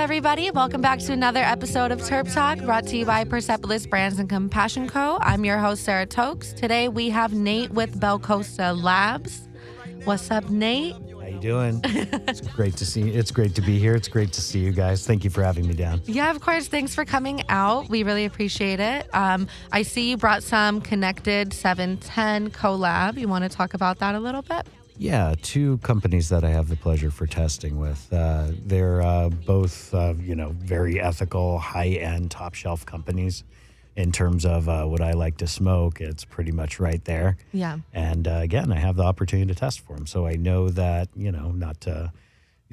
Everybody, welcome back to another episode of Terp Talk, brought to you by Persepolis Brands and Compassion Co. I'm your host, Sarah Tokes. Today we have Nate with BelCosta Labs. What's up, Nate? How you doing? It's great to see you. It's great to be here. It's great to see you guys. Thank you for having me down. Yeah, of course. Thanks for coming out. We really appreciate it. I see you brought some Connected 710 collab. You want to talk about that a little bit? Yeah, two companies that I have the pleasure for testing with. They're both, very ethical, high-end, top-shelf companies. In terms of what I like to smoke, it's pretty much right there. Yeah. And again, I have the opportunity to test for them. So I know that, not to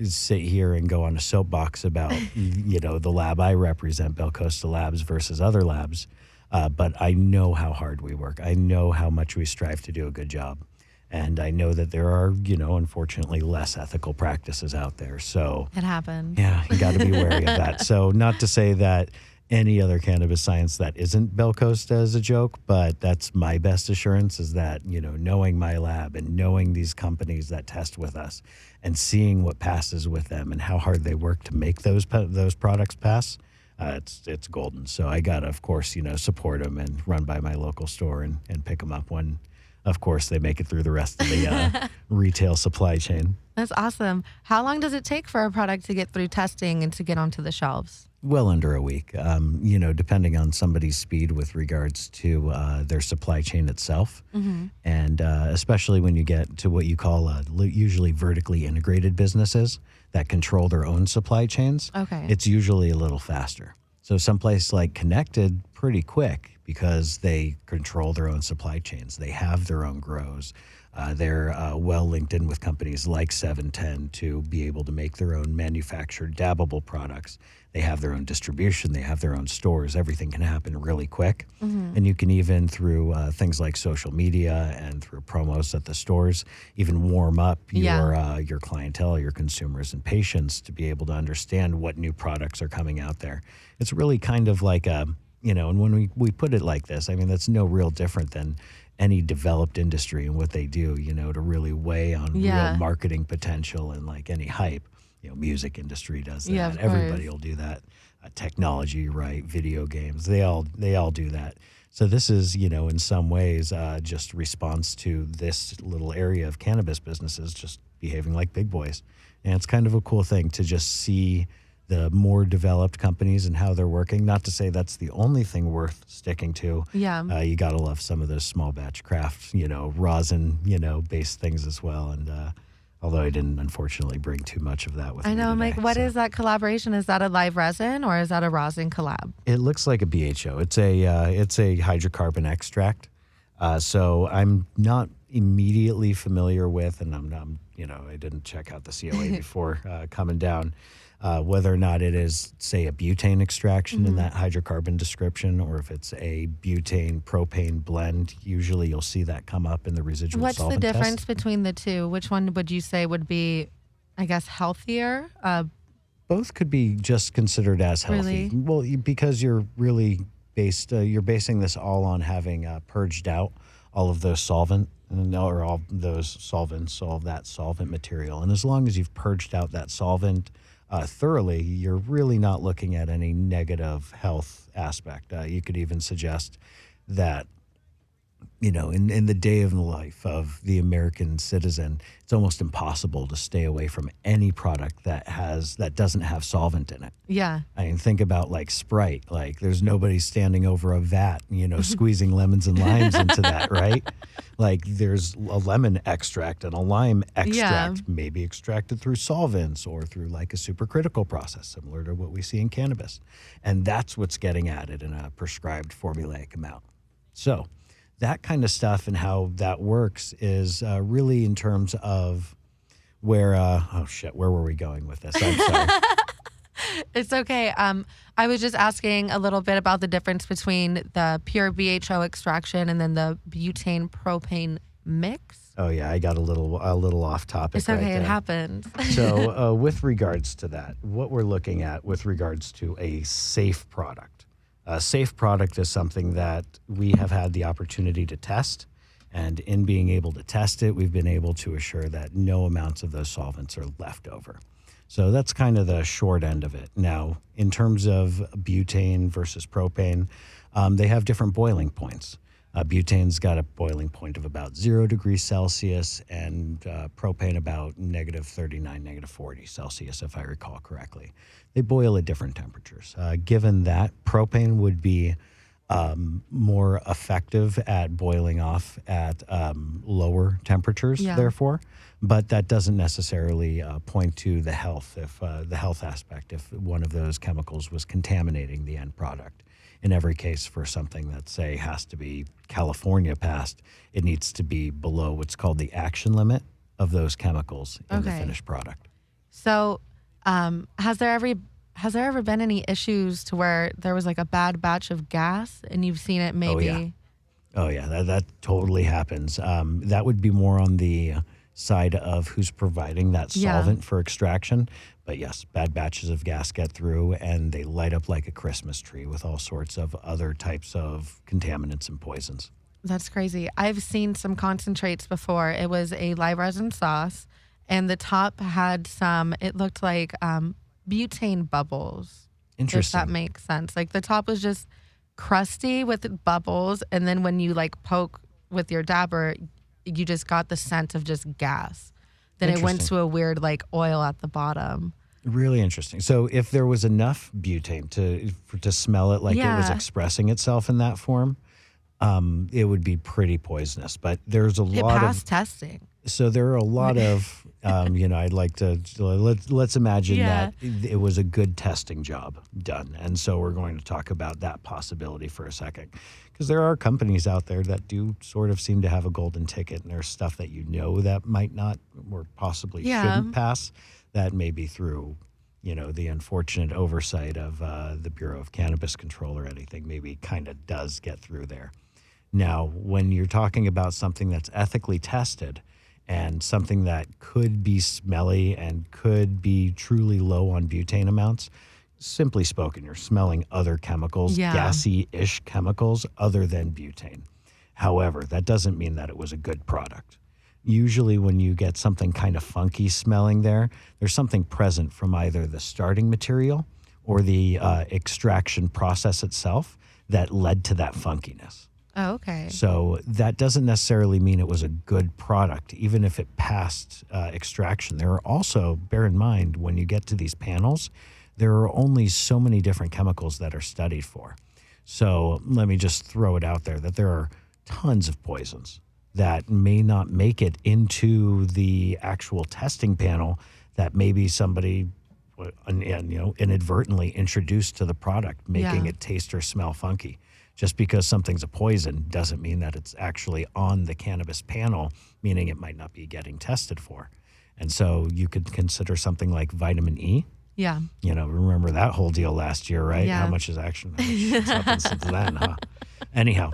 sit here and go on a soapbox about, the lab I represent, BelCosta Labs versus other labs. But I know how hard we work. I know how much we strive to do a good job. And I know that there are, unfortunately less ethical practices out there. So it happens. Yeah, you got to be wary of that. So not to say that any other cannabis science that isn't BelCosta is a joke, but that's my best assurance is that, knowing my lab and knowing these companies that test with us and seeing what passes with them and how hard they work to make those products pass, it's golden. So I got to, of course, support them and run by my local store and pick them up when, of course, they make it through the rest of the retail supply chain. That's awesome. How long does it take for a product to get through testing and to get onto the shelves? Well under a week, depending on somebody's speed with regards to their supply chain itself. Mm-hmm. And especially when you get to what you call usually vertically integrated businesses that control their own supply chains, it's usually a little faster. So someplace like Connected, pretty quick because they control their own supply chains. They have their own grows. They're well linked in with companies like 710 to be able to make their own manufactured dabbable products. They have their own distribution. They have their own stores. Everything can happen really quick. Mm-hmm. And you can even through things like social media and through promos at the stores, even warm up your clientele, your consumers and patients to be able to understand what new products are coming out there. It's really kind of like and when we put it like this, I mean, that's no real different than any developed industry and what they do, to really weigh on real marketing potential and like any hype. Music industry does that. Yeah, Everybody will do that. Technology, right? Video games, they all do that. So this is, in some ways, just response to this little area of cannabis businesses just behaving like big boys. And it's kind of a cool thing to just see the more developed companies and how they're working. Not to say that's the only thing worth sticking to. Yeah. You got to love some of those small batch craft, rosin, based things as well. And although I didn't unfortunately bring too much of that with me. I know, today, Mike, what is that collaboration? Is that a live resin or is that a rosin collab? It looks like a BHO. It's a hydrocarbon extract. So I'm not immediately familiar with, and I didn't check out the COA before coming down. Whether or not it is, say, a butane extraction in that hydrocarbon description, or if it's a butane propane blend, usually you'll see that come up in the residual What's solvent the difference test. between the two? Which one would you say would be, I guess, healthier? Both could be just considered as healthy. Really? Well, because you're really you're basing this all on having purged out all of those solvent, or all those solvents, all of that solvent material. And as long as you've purged out that solvent thoroughly, you're really not looking at any negative health aspect. You could even suggest that, in the day of the life of the American citizen, it's almost impossible to stay away from any product that doesn't have solvent in it. Yeah. I mean, think about like Sprite. Like, there's nobody standing over a vat, squeezing lemons and limes into that, right? Like, there's a lemon extract and a lime extract, maybe extracted through solvents or through like a supercritical process, similar to what we see in cannabis. And that's what's getting added in a prescribed formulaic amount. So that kind of stuff and how that works is really in terms of where were we going with this? I'm sorry. It's okay. I was just asking a little bit about the difference between the pure BHO extraction and then the butane propane mix. Oh yeah, I got a little off topic. It's okay, right there. It happens. So with regards to that, what we're looking at with regards to a safe product. A safe product is something that we have had the opportunity to test. And in being able to test it, we've been able to assure that no amounts of those solvents are left over. So that's kind of the short end of it. Now, in terms of butane versus propane, they have different boiling points. Butane's got a boiling point of about 0 degrees Celsius, and propane about negative 39, negative 40 Celsius, if I recall correctly. They boil at different temperatures. Given that, propane would be more effective at boiling off at lower temperatures, therefore. But that doesn't necessarily point to the health, if the health aspect, if one of those chemicals was contaminating the end product. In every case, for something that, say, has to be California passed, it needs to be below what's called the action limit of those chemicals in the finished product. So has there ever been any issues to where there was like a bad batch of gas and you've seen it maybe? Oh, yeah, that totally happens. That would be more on the side of who's providing that solvent for extraction. But yes, bad batches of gas get through and they light up like a Christmas tree with all sorts of other types of contaminants and poisons. That's crazy. I've seen some concentrates before. It was a live resin sauce and the top had some, it looked like butane bubbles. Interesting. If that makes sense. Like the top was just crusty with bubbles, and then when you like poke with your dabber, you just got the scent of just gas. Then it went to a weird like oil at the bottom. Really interesting. So if there was enough butane to smell it like it was expressing itself in that form, it would be pretty poisonous. But there's a lot of... It passed testing. So there are a lot of, I'd like to, let's imagine that it was a good testing job done. And so we're going to talk about that possibility for a second. Because there are companies out there that do sort of seem to have a golden ticket, and there's stuff that that might not or possibly shouldn't pass, that may be through, the unfortunate oversight of the Bureau of Cannabis Control or anything, maybe kind of does get through there. Now, when you're talking about something that's ethically tested, and something that could be smelly and could be truly low on butane amounts, simply spoken, you're smelling other chemicals, gassy-ish chemicals other than butane. However, that doesn't mean that it was a good product. Usually when you get something kind of funky smelling there's something present from either the starting material or the extraction process itself that led to that funkiness. Oh, okay. So that doesn't necessarily mean it was a good product, even if it passed extraction. There are also, bear in mind, when you get to these panels, there are only so many different chemicals that are studied for. So let me just throw it out there that there are tons of poisons that may not make it into the actual testing panel that maybe somebody inadvertently introduced to the product, making it taste or smell funky. Just because something's a poison doesn't mean that it's actually on the cannabis panel, meaning it might not be getting tested for. And so you could consider something like vitamin E. Yeah. Remember that whole deal last year, right? Yeah. How much has happened since then, huh? Anyhow,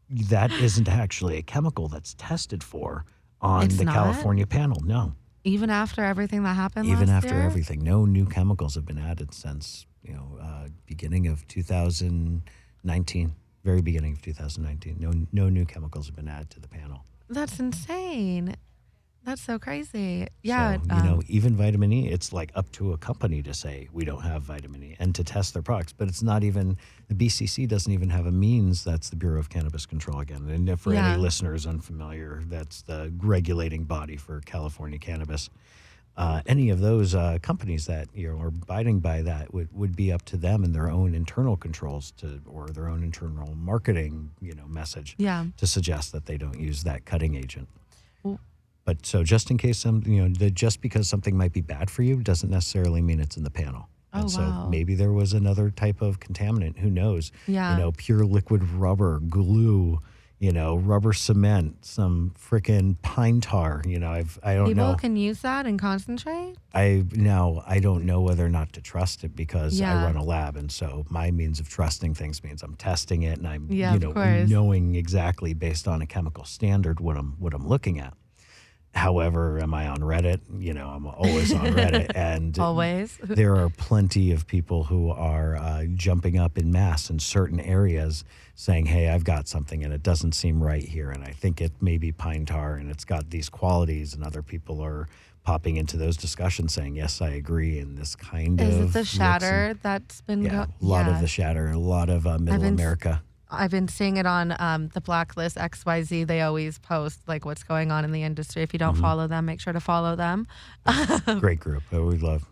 that isn't actually a chemical that's tested for on the California panel. No. Even after everything that happened Even last after year? everything. No new chemicals have been added since, beginning of 2019, very beginning of 2019. No new chemicals have been added to the panel. That's insane. That's so crazy. Yeah. So, even vitamin E, it's like up to a company to say we don't have vitamin E and to test their products. But it's not even, the BCC doesn't even have a means. That's the Bureau of Cannabis Control again. And if for any listeners unfamiliar, that's the regulating body for California cannabis. Any of those companies that are abiding by that would be up to them and their own internal controls or their own internal marketing message to suggest that they don't use that cutting agent. But so just in case just because something might be bad for you doesn't necessarily mean it's in the panel. And so maybe there was another type of contaminant. Who knows? Yeah. Pure liquid rubber, glue, rubber cement, some frickin' pine tar. I don't know. People can use that and concentrate? I don't know whether or not to trust it because I run a lab. And so my means of trusting things means I'm testing it and I'm, knowing exactly based on a chemical standard what I'm looking at. However, am I on Reddit? I'm always on Reddit. And always. There are plenty of people who are jumping up in mass in certain areas saying, hey, I've got something and it doesn't seem right here. And I think it may be pine tar and it's got these qualities. And other people are popping into those discussions saying, yes, I agree. And this kind Is of it the shatter that's been a lot of the shatter, a lot of middle America. I've been seeing it on the Blacklist XYZ. They always post like what's going on in the industry. If you don't follow them, make sure to follow them. Great group. We love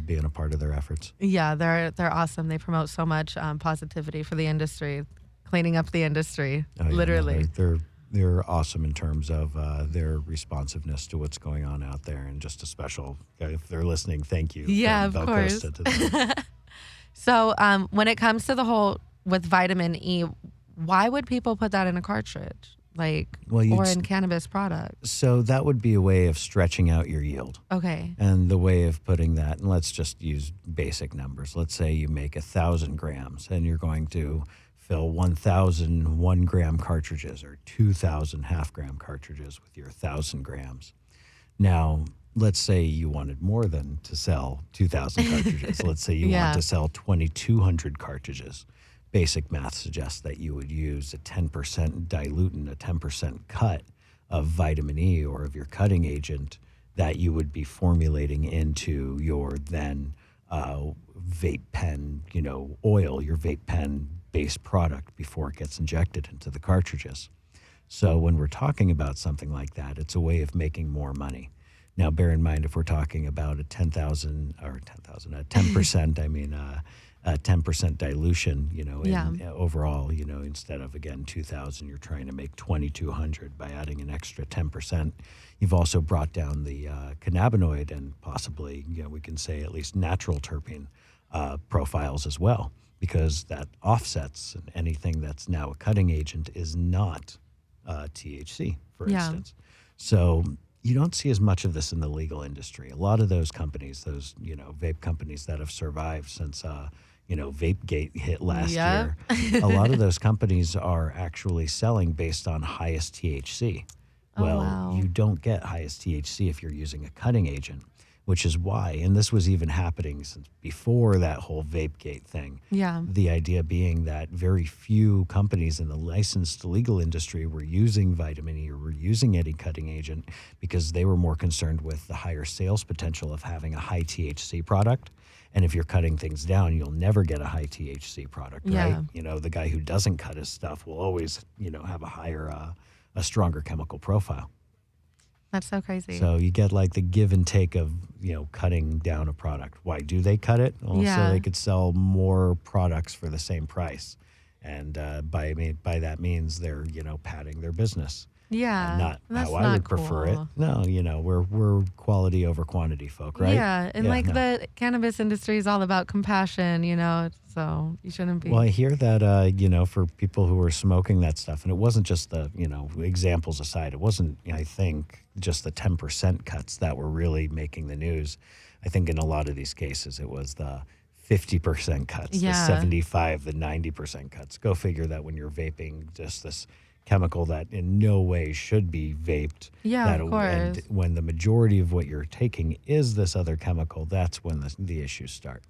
being a part of their efforts. Yeah, they're awesome. They promote so much positivity for the industry, cleaning up the industry, literally. No, they're awesome in terms of their responsiveness to what's going on out there, and just a special, if they're listening, thank you. Yeah, of course. To them. So when it comes to the whole with vitamin E, why would people put that in a cartridge, or in cannabis products? So that would be a way of stretching out your yield. Okay. And the way of putting that, and let's just use basic numbers. Let's say you make 1,000 grams, and you're going to fill 1,000 1-gram cartridges or 2,000 half-gram cartridges with your 1,000 grams. Now, let's say you wanted more than to sell 2,000 cartridges. Let's say you want to sell 2,200 cartridges. Basic math suggests that you would use a 10% diluent, a 10% cut of vitamin E or of your cutting agent that you would be formulating into your then vape pen, oil, your vape pen based product before it gets injected into the cartridges. So when we're talking about something like that, it's a way of making more money. Now, bear in mind, if we're talking about a 10%, I mean, a 10% dilution, overall, instead of, again, 2,000, you're trying to make 2,200 by adding an extra 10%. You've also brought down the cannabinoid and possibly, we can say at least natural terpene profiles as well, because that offsets, and anything that's now a cutting agent is not THC, for instance. So you don't see as much of this in the legal industry. A lot of those companies, vape companies that have survived since, VapeGate hit last year, a lot of those companies are actually selling based on highest THC. Well, you don't get highest THC if you're using a cutting agent, which is why, and this was even happening since before that whole VapeGate thing. Yeah. The idea being that very few companies in the licensed legal industry were using vitamin E or were using any cutting agent because they were more concerned with the higher sales potential of having a high THC product. And if you're cutting things down, you'll never get a high THC product, right? The guy who doesn't cut his stuff will always, have a stronger chemical profile. That's so crazy. So you get like the give and take of, cutting down a product. Why do they cut it? Well, so they could sell more products for the same price. And by that means they're, padding their business. Yeah. Not how I would prefer it. No, we're quality over quantity folk, right? Yeah. And the cannabis industry is all about compassion, so you shouldn't be. Well, I hear that, for people who are smoking that stuff, and it wasn't just the, examples aside, it wasn't, I think, just the 10% cuts that were really making the news. I think in a lot of these cases, it was the 50% cuts, the 75, the 90% cuts. Go figure that when you're vaping just this chemical that in no way should be vaped. Yeah, of course. And when the majority of what you're taking is this other chemical, that's when the issues start.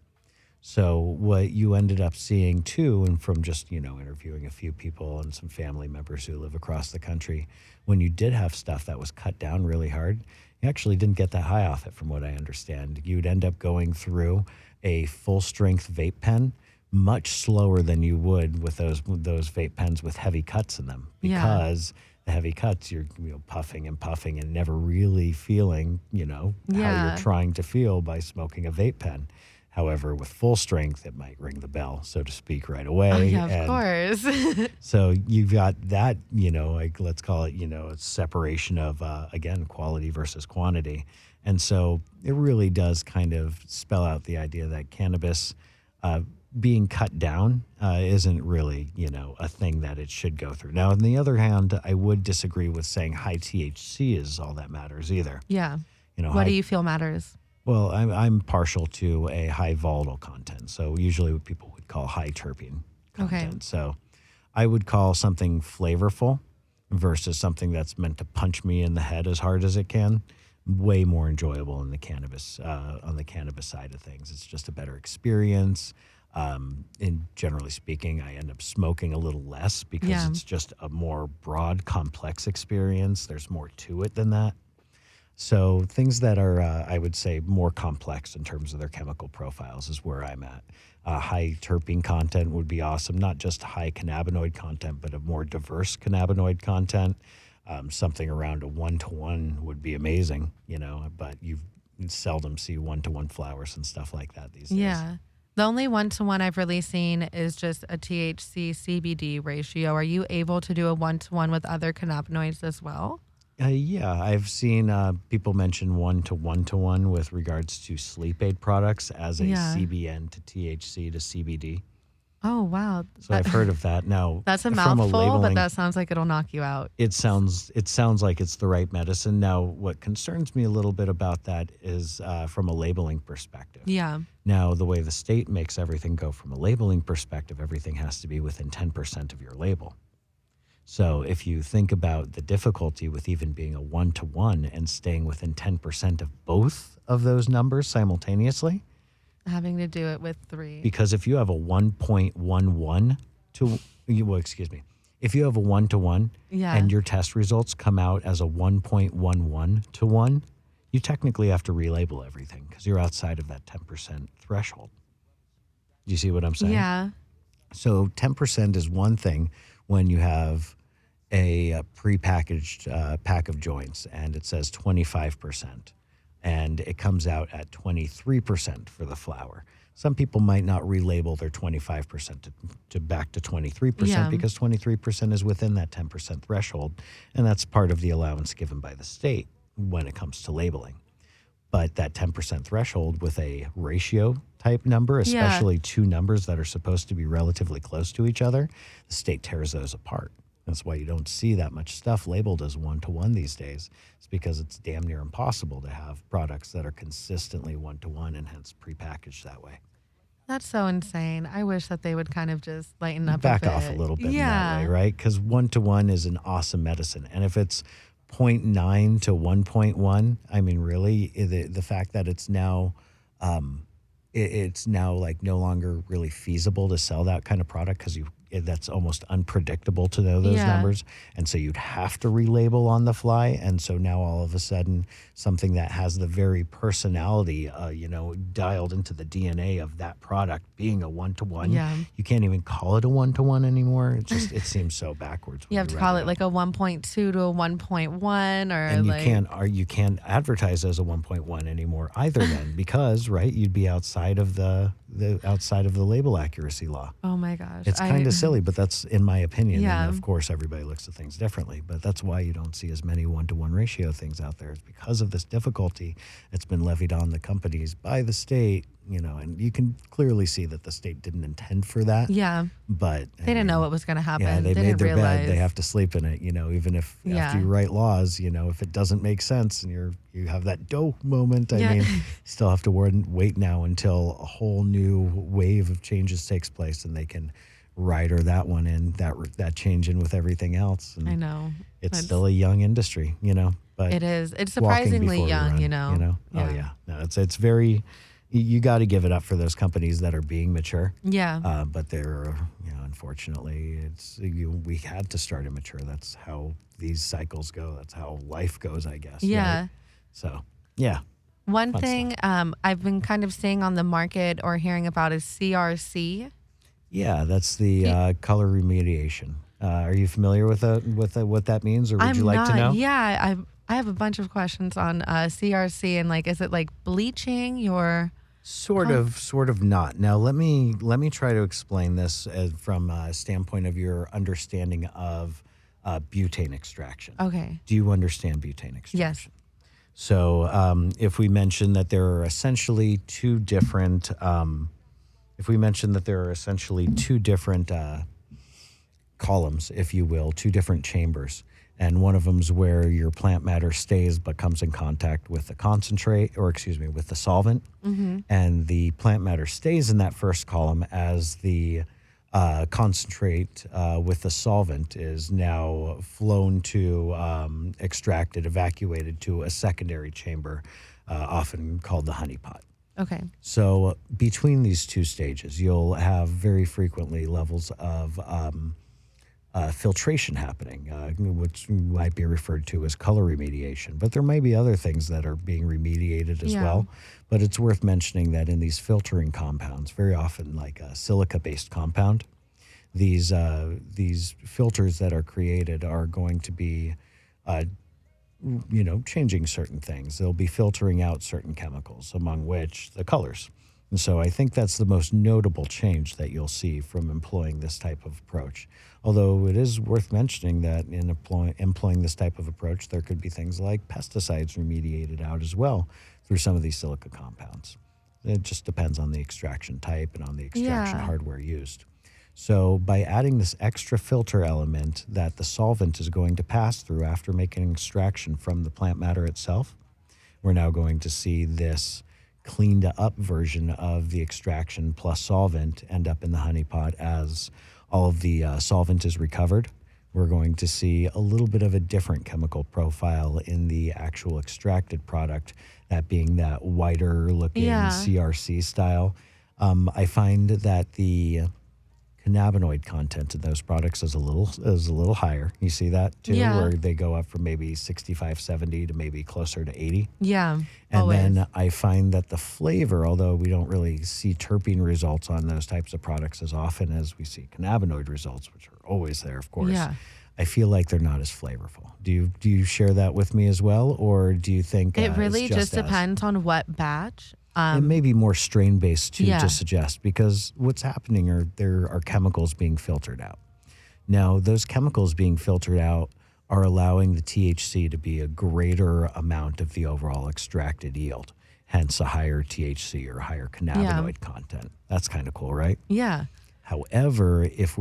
So what you ended up seeing too, and from just, interviewing a few people and some family members who live across the country, when you did have stuff that was cut down really hard, you actually didn't get that high off it from what I understand. You'd end up going through a full strength vape pen much slower than you would with those vape pens with heavy cuts in them, because the heavy cuts you're puffing and never really feeling how you're trying to feel by smoking a vape pen. However, with full strength, it might ring the bell, so to speak, right away. Of course. So you've got that, let's call it, a separation of, again, quality versus quantity. And so it really does kind of spell out the idea that cannabis being cut down isn't really, a thing that it should go through. Now, on the other hand, I would disagree with saying high THC is all that matters either. Yeah. What do you feel matters? Well, I'm partial to a high volatile content. So usually what people would call high terpene content. Okay. So I would call something flavorful versus something that's meant to punch me in the head as hard as it can way more enjoyable in the cannabis, on the cannabis side of things. It's just a better experience. And generally speaking, I end up smoking a little less because it's just a more broad, complex experience. There's more to it than that. So things that are, I would say, more complex in terms of their chemical profiles is where I'm at. High terpene content would be awesome, not just high cannabinoid content, but a more diverse cannabinoid content. Something around a 1-to-1 would be amazing, but you seldom see 1-to-1 flowers and stuff like that these days. Yeah. The only 1-to-1 I've really seen is just a THC CBD ratio. Are you able to do a 1-to-1 with other cannabinoids as well? Yeah, I've seen people mention 1-to-1 with regards to sleep aid products as a CBN to THC to CBD. Oh, wow. So I've heard of that. Now, that's a from mouthful, labeling, but that sounds like it'll knock you out. It sounds like it's the right medicine. Now, what concerns me a little bit about that is from a labeling perspective. Yeah. Now, the way the state makes everything go from a labeling perspective, everything has to be within 10% of your label. So if you think about the difficulty with even being a 1-to-1 and staying within 10% of both of those numbers simultaneously. Having to do it with 3. Because if you have a 1.11 to, if you have a 1-to-1 and your test results come out as a 1.11 to 1, you technically have to relabel everything because you're outside of that 10% threshold. Do you see what I'm saying? Yeah. So 10% is one thing when you have a prepackaged pack of joints and it says 25%. And it comes out at 23% for the flower. Some people might not relabel their 25% to back to 23% because 23% is within that 10% threshold. And that's part of the allowance given by the state when it comes to labeling. But that 10% threshold with a ratio type number, especially two numbers that are supposed to be relatively close to each other, the state tears those apart. That's why you don't see that much stuff labeled as 1-to-1 these days. It's because it's damn near impossible to have products that are consistently 1-to-1 and hence prepackaged that way. That's so insane. I wish that they would kind of just lighten up Back a bit. off a little bit in that way, right? Because 1-to-1 is an awesome medicine. And if it's 0.9 to 1.1, I mean, really, the fact that it's now it's now like no longer really feasible to sell that kind of product because that's almost unpredictable to know those numbers. And so you'd have to relabel on the fly. And so now all of a sudden something that has the very personality, dialed into the DNA of that product being a 1-to-1, you can't even call it a 1-to-1 anymore. It seems so backwards. You have to call it like a 1.2 to a 1.1 or and you can't advertise as a 1.1 anymore either then because, right, you'd be outside of the label accuracy law. Oh my gosh. It's kind of silly, but that's in my opinion. Yeah. And of course, everybody looks at things differently, but that's why you don't see as many 1-to-1 ratio things out there. It's because of this difficulty that's been levied on the companies by the state, and you can clearly see that the state didn't intend for that. Yeah. But they didn't know what was going to happen. Yeah, they made their realize. bed. They have to sleep in it, even if after you write laws, if it doesn't make sense and you have that dough moment, I mean, you still have to wait now until a whole new wave of changes takes place and they can rider that one in, that change in with everything else. And I know. It's still a young industry, but it is. It's surprisingly young, Yeah. Oh yeah. No, it's very, you got to give it up for those companies that are being mature. Yeah. But they're, unfortunately, we had to start immature. That's how these cycles go. That's how life goes, I guess. Yeah. Right? So, yeah. One thing I've been kind of seeing on the market or hearing about is CRC. Yeah, that's the color remediation. Are you familiar with what that means, or would you like to know? Yeah, I have a bunch of questions on CRC and is it like bleaching your sort of not. Now let me try to explain this from a standpoint of your understanding of butane extraction. Okay. Do you understand butane extraction? Yes. So if we mention that there are essentially two different columns, if you will, two different chambers, and one of them is where your plant matter stays but comes in contact with the with the solvent, and the plant matter stays in that first column as the concentrate with the solvent is now flown to evacuated to a secondary chamber, often called the honeypot. Okay. So between these two stages, you'll have very frequently levels of filtration happening, which might be referred to as color remediation. But there may be other things that are being remediated as well. But it's worth mentioning that in these filtering compounds, very often like a silica-based compound, these filters that are created are going to be, changing certain things. They'll be filtering out certain chemicals, among which the colors. And so I think that's the most notable change that you'll see from employing this type of approach. Although it is worth mentioning that in employing this type of approach, there could be things like pesticides remediated out as well through some of these silica compounds. It just depends on the extraction type and on the extraction hardware used. So by adding this extra filter element that the solvent is going to pass through after making extraction from the plant matter itself, we're now going to see this cleaned up version of the extraction plus solvent end up in the honey pot as all of the solvent is recovered. We're going to see a little bit of a different chemical profile in the actual extracted product, that being that whiter looking CRC style. I find that the cannabinoid content in those products is a little higher. You see that too, where they go up from maybe 65, 70 to maybe closer to 80. Yeah, and always. Then I find that the flavor, although we don't really see terpene results on those types of products as often as we see cannabinoid results, which are always there, of course. Yeah. I feel like they're not as flavorful. Do you share that with me as well, or do you think it really it's just depends on what batch? It may be more strain-based too, to suggest, because what's happening are there are chemicals being filtered out. Now, those chemicals being filtered out are allowing the THC to be a greater amount of the overall extracted yield, hence a higher THC or higher cannabinoid content. That's kind of cool, right? Yeah. However, if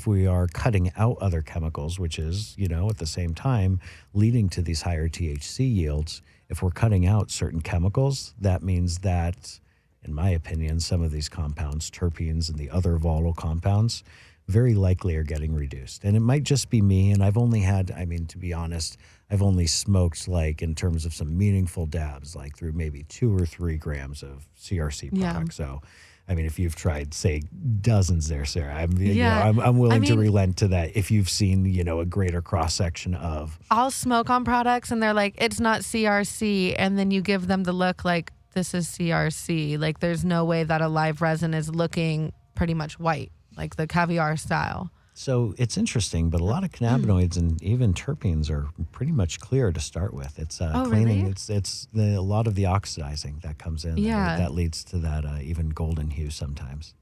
we are cutting out other chemicals, which is, at the same time leading to these higher THC yields, if we're cutting out certain chemicals, that means that, in my opinion, some of these compounds, terpenes and the other volatile compounds, very likely are getting reduced. And it might just be me, and I've only had, to be honest, I've only smoked, like, in terms of some meaningful dabs, like through maybe 2 or 3 grams of CRC product. So, if you've tried, say, dozens there, Sarah, I'm willing to relent to that if you've seen, a greater cross-section of. I'll smoke on products and they're like, it's not CRC. And then you give them the look like, this is CRC. Like, there's no way that a live resin is looking pretty much white, like the caviar style. So it's interesting, but a lot of cannabinoids and even terpenes are pretty much clear to start with. It's cleaning. Really? It's a lot of the oxidizing that comes in. That leads to that even golden hue sometimes.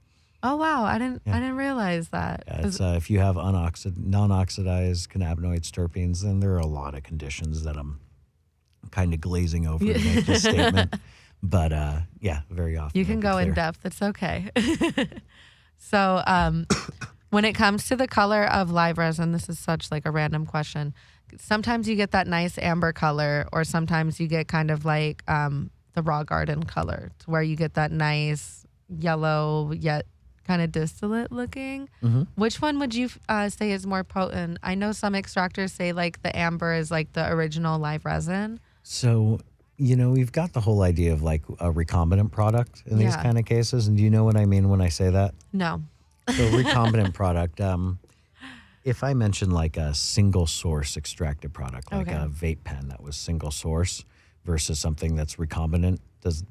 Oh wow, I didn't realize that. Yeah, it's if you have non-oxidized cannabinoids, terpenes, then there are a lot of conditions that I'm kind of glazing over to make this statement. But very often you can go in depth. It's okay. So. When it comes to the color of live resin, this is such like a random question. Sometimes you get that nice amber color, or sometimes you get kind of like the raw garden color, to where you get that nice yellow yet kind of distillate looking. Mm-hmm. Which one would you say is more potent? I know some extractors say like the amber is like the original live resin. So, we've got the whole idea of like a recombinant product in these kind of cases. And do you know what I mean when I say that? No. So recombinant product, if I mention like a single source extracted product, like a vape pen that was single source versus something that's recombinant,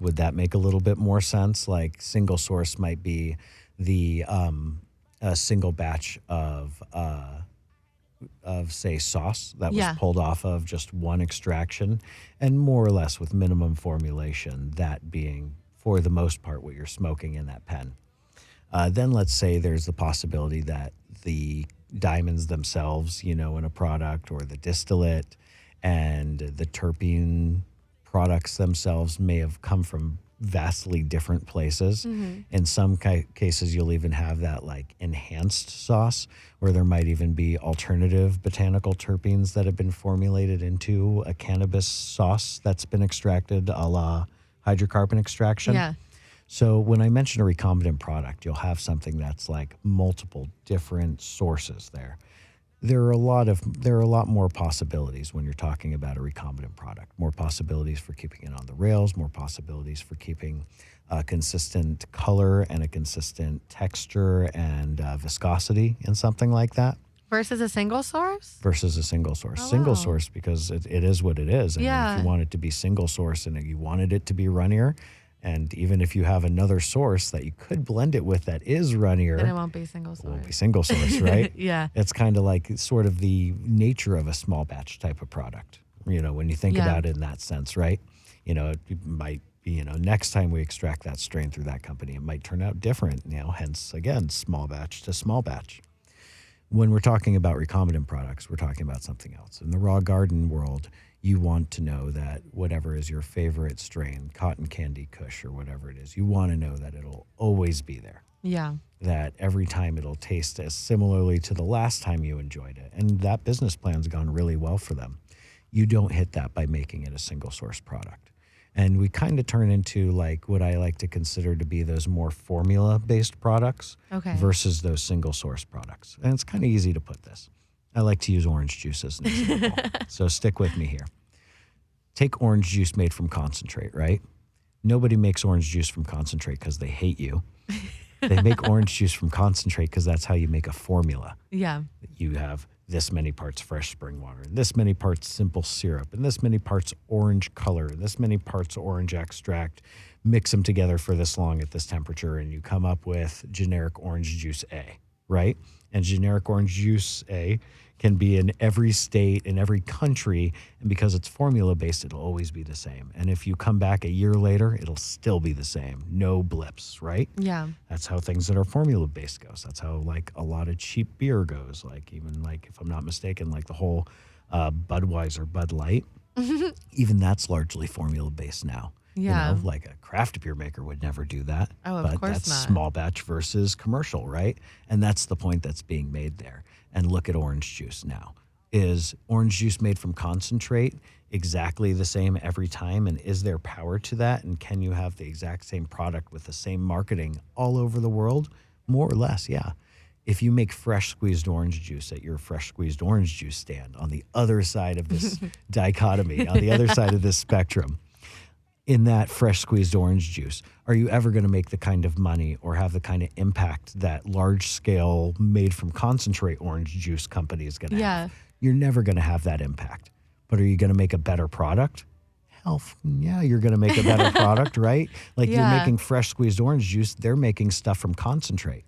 would that make a little bit more sense? Like single source might be the a single batch of say sauce that was pulled off of just one extraction, and more or less with minimum formulation, that being for the most part what you're smoking in that pen. Then let's say there's the possibility that the diamonds themselves, in a product, or the distillate and the terpene products themselves may have come from vastly different places. Mm-hmm. In some cases, you'll even have that like enhanced sauce, where there might even be alternative botanical terpenes that have been formulated into a cannabis sauce that's been extracted a la hydrocarbon extraction. Yeah. So when I mention a recombinant product, you'll have something that's like multiple different sources there. There are a lot more possibilities when you're talking about a recombinant product. More possibilities for keeping it on the rails, more possibilities for keeping a consistent color and a consistent texture and viscosity in something like that. Versus a single source? Versus a single source. Oh, Single wow. source because it is what it is. And Yeah. if you want it to be single source and you wanted it to be runnier, and even if you have another source that you could blend it with that is runnier, Then it won't be single it source. won't be single source, right? Yeah. It's kind of like sort of the nature of a small batch type of product, when you think Yeah. about it in that sense, right? It might be, next time we extract that strain through that company, it might turn out different, hence, again, small batch to small batch. When we're talking about recombinant products, we're talking about something else. In the raw garden world, you want to know that whatever is your favorite strain, cotton candy kush or whatever it is, you want to know that it'll always be there. Yeah. That every time it'll taste as similarly to the last time you enjoyed it. And that business plan's gone really well for them. You don't hit that by making it a single source product. And we kind of turn into like what I like to consider to be those more formula-based products versus those single source products. And it's kind of easy to put this. I like to use orange juice as an example. So stick with me here. Take orange juice made from concentrate, right? Nobody makes orange juice from concentrate because they hate you. They make orange juice from concentrate because that's how you make a formula. Yeah. You have this many parts fresh spring water, and this many parts simple syrup, and this many parts orange color, and this many parts orange extract. Mix them together for this long at this temperature, and you come up with generic orange juice A, right? And generic orange juice A can be in every state, in every country, and because it's formula-based, it'll always be the same. And if you come back a year later, it'll still be the same. No blips, right? Yeah. That's how things that are formula-based goes. That's how, like, a lot of cheap beer goes. Like, even, like, if I'm not mistaken, like the whole Budweiser, Bud Light, even that's largely formula-based now. Yeah. Like a craft beer maker would never do that. Oh, of but course that's not. small batch versus commercial, right? And that's the point that's being made there. And look at orange juice now. Is orange juice made from concentrate exactly the same every time? And is there power to that? And can you have the exact same product with the same marketing all over the world? More or less, yeah. If you make fresh squeezed orange juice at your fresh squeezed orange juice stand on the other side of this dichotomy, on the other side of this spectrum, in that fresh squeezed orange juice, are you ever going to make the kind of money or have the kind of impact that large scale made from concentrate orange juice company is going to have? You're never going to have that impact. But are you going to make a better product? Hell, yeah, you're going to make a better product, right? Like you're making fresh squeezed orange juice. They're making stuff from concentrate.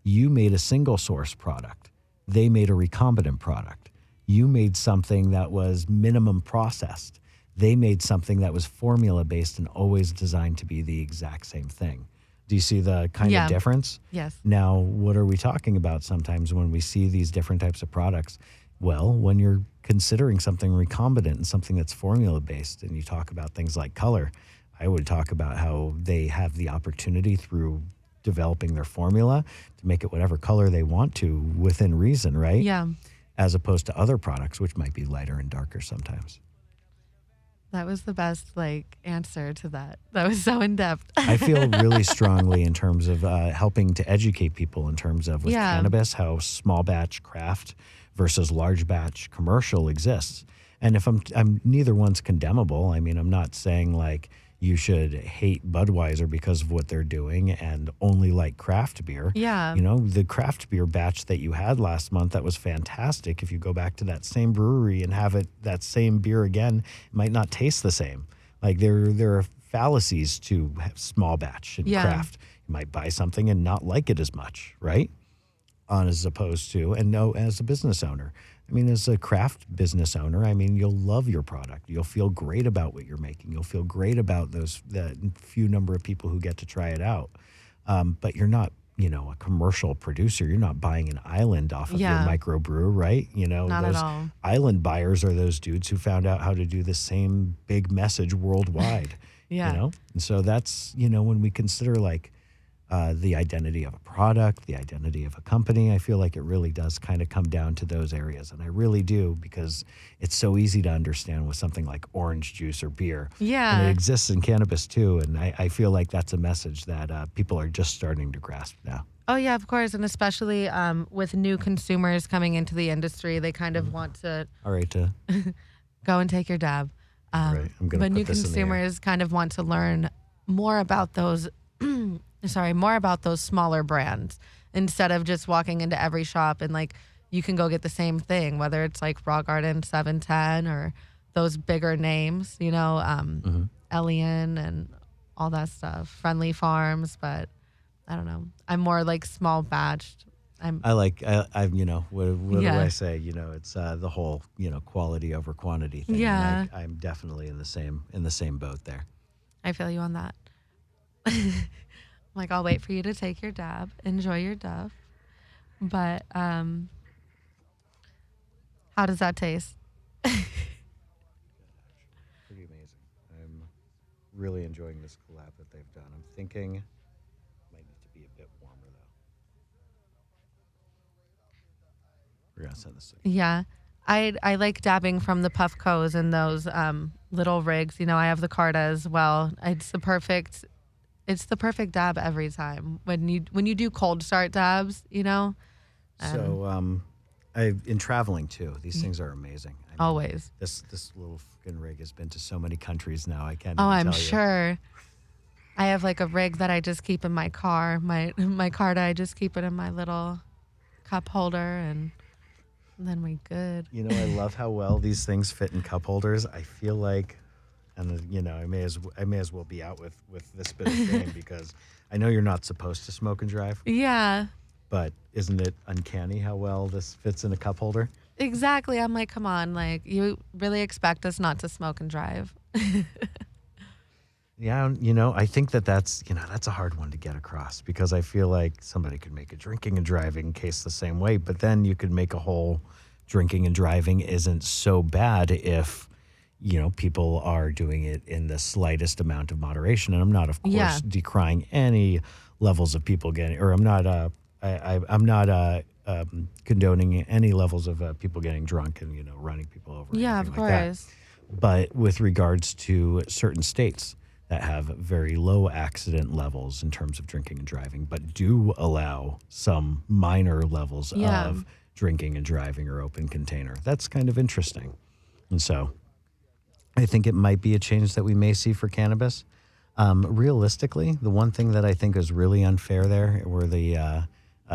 You made a single source product. They made a recombinant product. You made something that was minimum processed. They made something that was formula-based and always designed to be the exact same thing. Do you see the kind of difference? Yes. Now, what are we talking about sometimes when we see these different types of products? Well, when you're considering something recombinant and something that's formula-based and you talk about things like color, I would talk about how they have the opportunity through developing their formula to make it whatever color they want to within reason, right? Yeah. As opposed to other products, which might be lighter and darker sometimes. That was the best answer to that. That was so in depth. I feel really strongly in terms of helping to educate people in terms of with cannabis, how small batch craft versus large batch commercial exists. And if I'm neither one's condemnable. I mean, I'm not saying like you should hate Budweiser because of what they're doing and only like craft beer. Yeah. The craft beer batch that you had last month, that was fantastic. If you go back to that same brewery and have that same beer again, it might not taste the same. Like there are fallacies to small batch and craft. You might buy something and not like it as much, right? As opposed to, and no, as a business owner. I mean, as a craft business owner, I mean, you'll love your product. You'll feel great about what you're making. You'll feel great about that few number of people who get to try it out. But you're not, a commercial producer. You're not buying an island off of your microbrew, right? Not those at all. island buyers are those dudes who found out how to do the same big message worldwide. And so that's, when we consider like, the identity of a product, the identity of a company. I feel like it really does kind of come down to those areas. And I really do, because it's so easy to understand with something like orange juice or beer. Yeah. And it exists in cannabis too. And I feel like that's a message that people are just starting to grasp now. Oh, yeah, of course. And especially with new consumers coming into the industry, they kind of want to... All right. Go and take your dab. All right. I'm going to But put new this in the air. consumers kind of want to learn more about those... more about those smaller brands instead of just walking into every shop and you can go get the same thing, whether it's like Raw Garden 710 or those bigger names, Elian and all that stuff, Friendly Farms. But I don't know. I'm more like small batched. what do Yeah. I say? It's the whole, quality over quantity thing. Yeah. And I'm definitely in the same boat there. I feel you on that. Like, I'll wait for you to take your dab. Enjoy your dab. But how does that taste? Pretty amazing. I'm really enjoying this collab that they've done. I'm thinking it might need to be a bit warmer though. We're gonna send this to you. Yeah. I like dabbing from the Puffcos and those little rigs. I have the Carta as well. It's the perfect dab every time when you do cold start dabs. So in traveling too, these things are amazing. I mean, Always. This little fucking rig has been to so many countries now. I can't. Oh, even I'm tell you. sure. I have like a rig that I just keep in my car. My Carta, I just keep it in my little cup holder, and then we good. I love how well these things fit in cup holders. I feel like, and I may as well be out with this bit of fame because I know you're not supposed to smoke and drive. Yeah. But isn't it uncanny how well this fits in a cup holder? Exactly. I'm like, come on, like you really expect us not to smoke and drive. Yeah, I think that's a hard one to get across because I feel like somebody could make a drinking and driving case the same way, but then you could make a whole drinking and driving isn't so bad if, people are doing it in the slightest amount of moderation. And I'm not, of course, decrying any levels of people getting, or I'm not condoning any levels of people getting drunk and, running people over. Yeah, of course. But with regards to certain states that have very low accident levels in terms of drinking and driving, but do allow some minor levels of drinking and driving or open container. That's kind of interesting. And so I think it might be a change that we may see for cannabis. Realistically, the one thing that I think is really unfair there were the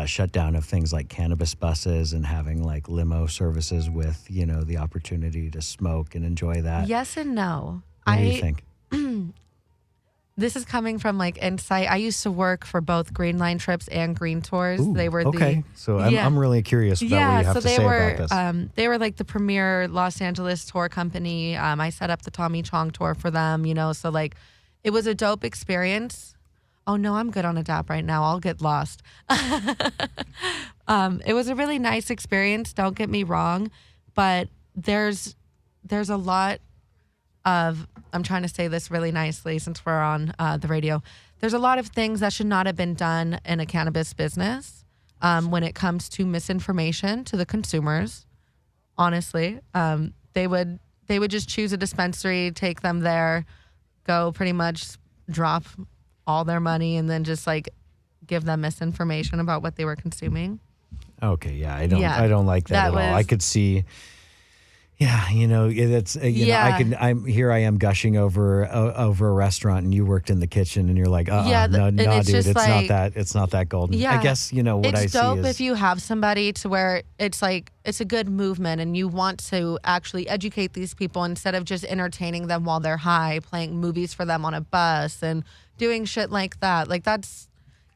shutdown of things like cannabis buses and having like limo services with, the opportunity to smoke and enjoy that. Yes and no. What do you think? This is coming from like insight. I used to work for both Green Line trips and Green Tours. Ooh, they were okay. So I'm really curious about what you have to say about this. They were like the premier Los Angeles tour company. I set up the Tommy Chong tour for them, so like it was a dope experience. Oh no, I'm good on a dab right now. I'll get lost. It was a really nice experience. Don't get me wrong, but there's a lot of, I'm trying to say this really nicely since we're on the radio. There's a lot of things that should not have been done in a cannabis business when it comes to misinformation to the consumers. Honestly, they would just choose a dispensary, take them there, go pretty much drop all their money, and then just like give them misinformation about what they were consuming. Okay, yeah, I don't like that at all. I could see. Yeah, it's I am gushing over a restaurant, and you worked in the kitchen, and you're like, no, dude, it's not that golden. Yeah, I guess what I see is it's dope if you have somebody to where it's like it's a good movement, and you want to actually educate these people instead of just entertaining them while they're high, playing movies for them on a bus and doing shit like that. Like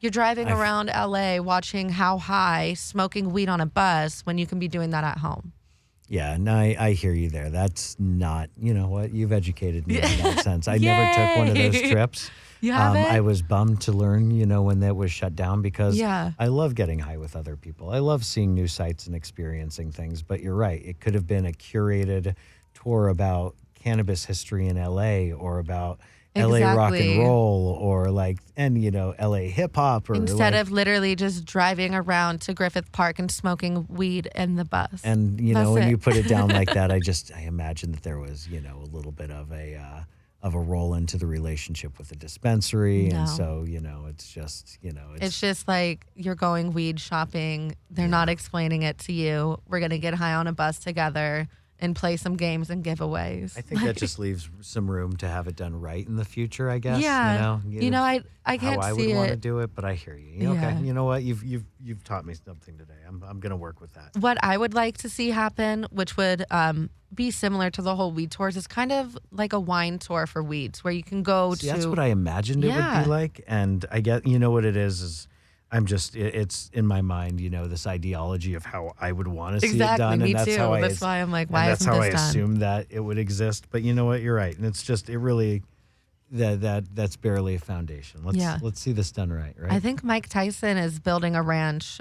you're driving around LA watching How High, smoking weed on a bus when you can be doing that at home. Yeah, no, I hear you there. That's not, you've educated me in that sense. I never took one of those trips. You haven't? I was bummed to learn, when that was shut down because I love getting high with other people. I love seeing new sights and experiencing things. But you're right. It could have been a curated tour about cannabis history in LA or about LA rock and roll or LA hip hop or instead of literally just driving around to Griffith Park and smoking weed in the bus. And when you put it down like that, I imagine that there was a little bit of a roll into the relationship with the dispensary. No. And so it's just it's just like you're going weed shopping. They're not explaining it to you. We're gonna get high on a bus together. and play some games and giveaways. I think that just leaves some room to have it done right in the future, I guess. Yeah. I can't how I see would want to it. do it, but I hear you. Okay, Yeah. you know what? You've taught me something today. I'm going to work with that. What I would like to see happen, which would be similar to the whole weed tours, is kind of like a wine tour for weeds, where you can go See, to. that's what I imagined it would Yeah. be like, and I get, you know what it is I'm just, it's in my mind, this ideology of how I would want to see it Exactly, done. me and that's too. How I, That's why I'm like, and why that's isn't how this I done? assumed that it would exist. But you know what? You're right. And it's just, it really, that's barely a foundation. Let's see this done right? I think Mike Tyson is building a ranch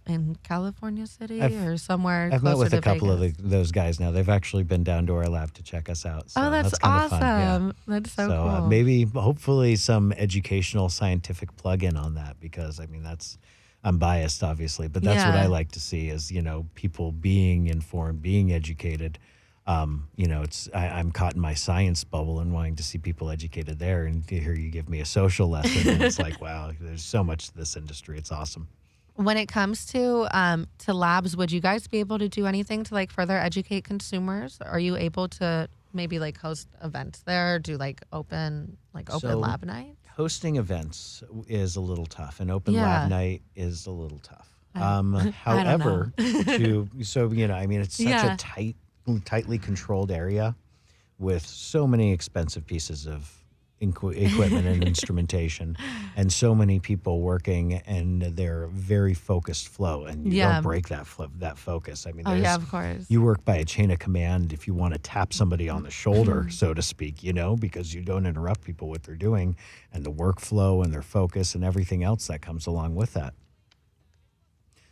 in California City or somewhere I've closer met with to a couple Vegas. of those guys now. They've actually been down to our lab to check us out. So Oh, that's kind of awesome. fun. Yeah. That's so cool. Maybe, hopefully, some educational, scientific plug-in on that, because I'm biased, obviously, but that's what Yeah. I like to see is, people being informed, being educated. I'm caught in my science bubble and wanting to see people educated there, and to hear you give me a social lesson, and it's like, wow, there's so much to this industry. It's awesome. When it comes to labs, would you guys be able to do anything to like further educate consumers? Are you able to maybe like host events there, do like open So, lab night? Hosting events is a little tough, and open Yeah. lab night is a little tough. I However, don't it's such Yeah. a tightly controlled area with so many expensive pieces of equipment and instrumentation, and so many people working, and they're very focused flow, and you Yeah. don't break that focus. Oh yeah, of course. You work by a chain of command if you want to tap somebody on the shoulder, Mm-hmm. so to speak, because you don't interrupt people what they're doing, and the workflow and their focus and everything else that comes along with that.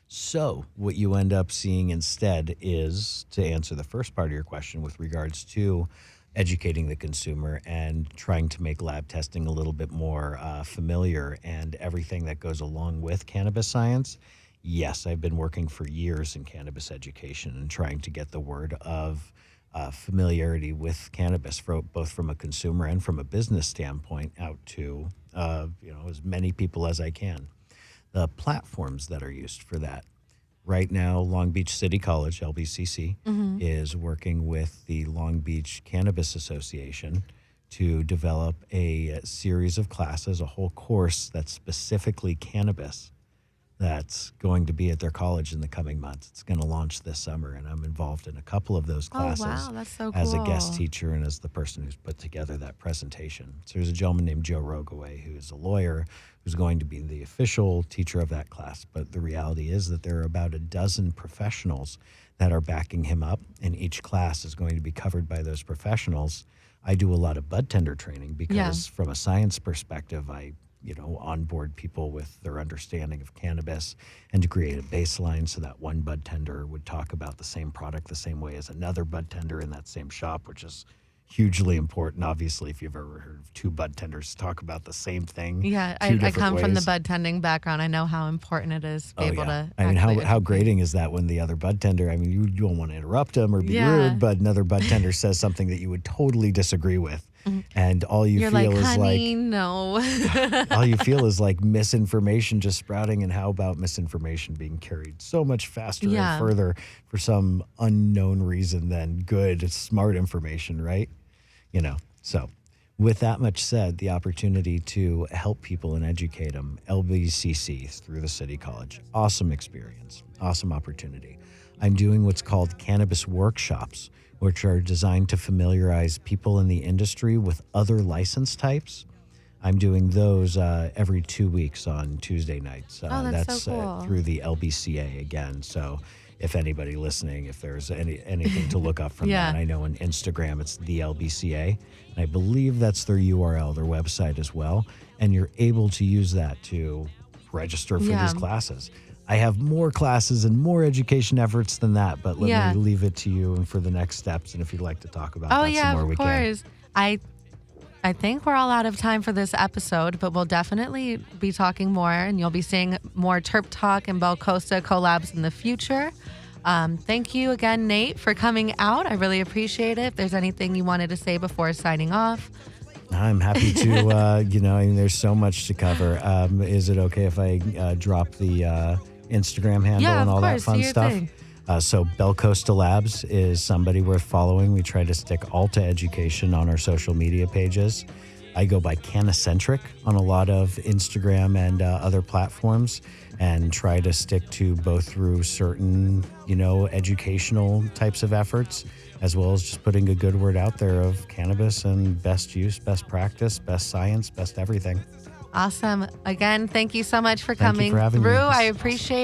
So what you end up seeing instead is, to answer the first part of your question with regards to educating the consumer and trying to make lab testing a little bit more familiar and everything that goes along with cannabis science. Yes, I've been working for years in cannabis education and trying to get the word of familiarity with cannabis, both from a consumer and from a business standpoint, out to as many people as I can. The platforms that are used for that. Right now, Long Beach City College, LBCC, is working with the Long Beach Cannabis Association to develop a series of classes, a whole course that's specifically cannabis, that's going to be at their college in the coming months. It's going to launch this summer, and I'm involved in a couple of those classes Oh wow, that's so cool. as a guest teacher and as the person who's put together that presentation. So there's a gentleman named Joe Rogaway, who's a lawyer, who's going to be the official teacher of that class. But the reality is that there are about a dozen professionals that are backing him up, and each class is going to be covered by those professionals. I do a lot of bud tender training because from a science perspective, I onboard people with their understanding of cannabis, and to create a baseline so that one bud tender would talk about the same product the same way as another bud tender in that same shop, which is hugely important. Obviously, if you've ever heard of two bud tenders talk about the same thing. Yeah, two I different come from the ways. bud tending background. I know how important it is to be able to. I mean, actually how educate. grating is that when the other bud tender, you don't want to interrupt them or be Yeah. rude, but another bud tender says something that you would totally disagree with. And all you You're feel like, is honey, no. all you feel is like misinformation just sprouting. And how about misinformation being carried so much faster Yeah. and further for some unknown reason than good, smart information, right? So with that much said, the opportunity to help people and educate them, LBCC through the City College, awesome experience, awesome opportunity. I'm doing what's called Cannabis Workshops, which are designed to familiarize people in the industry with other license types. I'm doing those every 2 weeks on Tuesday nights. That's so cool. Through the LBCA again. So if anybody listening, if there's anything to look up from Yeah. that, I know on Instagram it's the LBCA, and I believe that's their URL, their website as well. And you're able to use that to register for these classes. I have more classes and more education efforts than that, but let me leave it to you and for the next steps. And if you'd like to talk about that some more, of we can. course. I think we're all out of time for this episode, but we'll definitely be talking more, and you'll be seeing more Terp Talk and BelCosta collabs in the future. Thank you again, Nate, for coming out. I really appreciate it. If there's anything you wanted to say before signing off. I'm happy to, there's so much to cover. Is it okay if I drop the Instagram handle and all that fun do your stuff? thing. So BelCosta Labs is somebody worth following. We try to stick all to education on our social media pages. I go by Canacentric on a lot of Instagram and other platforms, and try to stick to both through certain, educational types of efforts, as well as just putting a good word out there of cannabis and best use, best practice, best science, best everything. Awesome. Again, thank you so much for Thank you coming for having me. through. This I is appreciate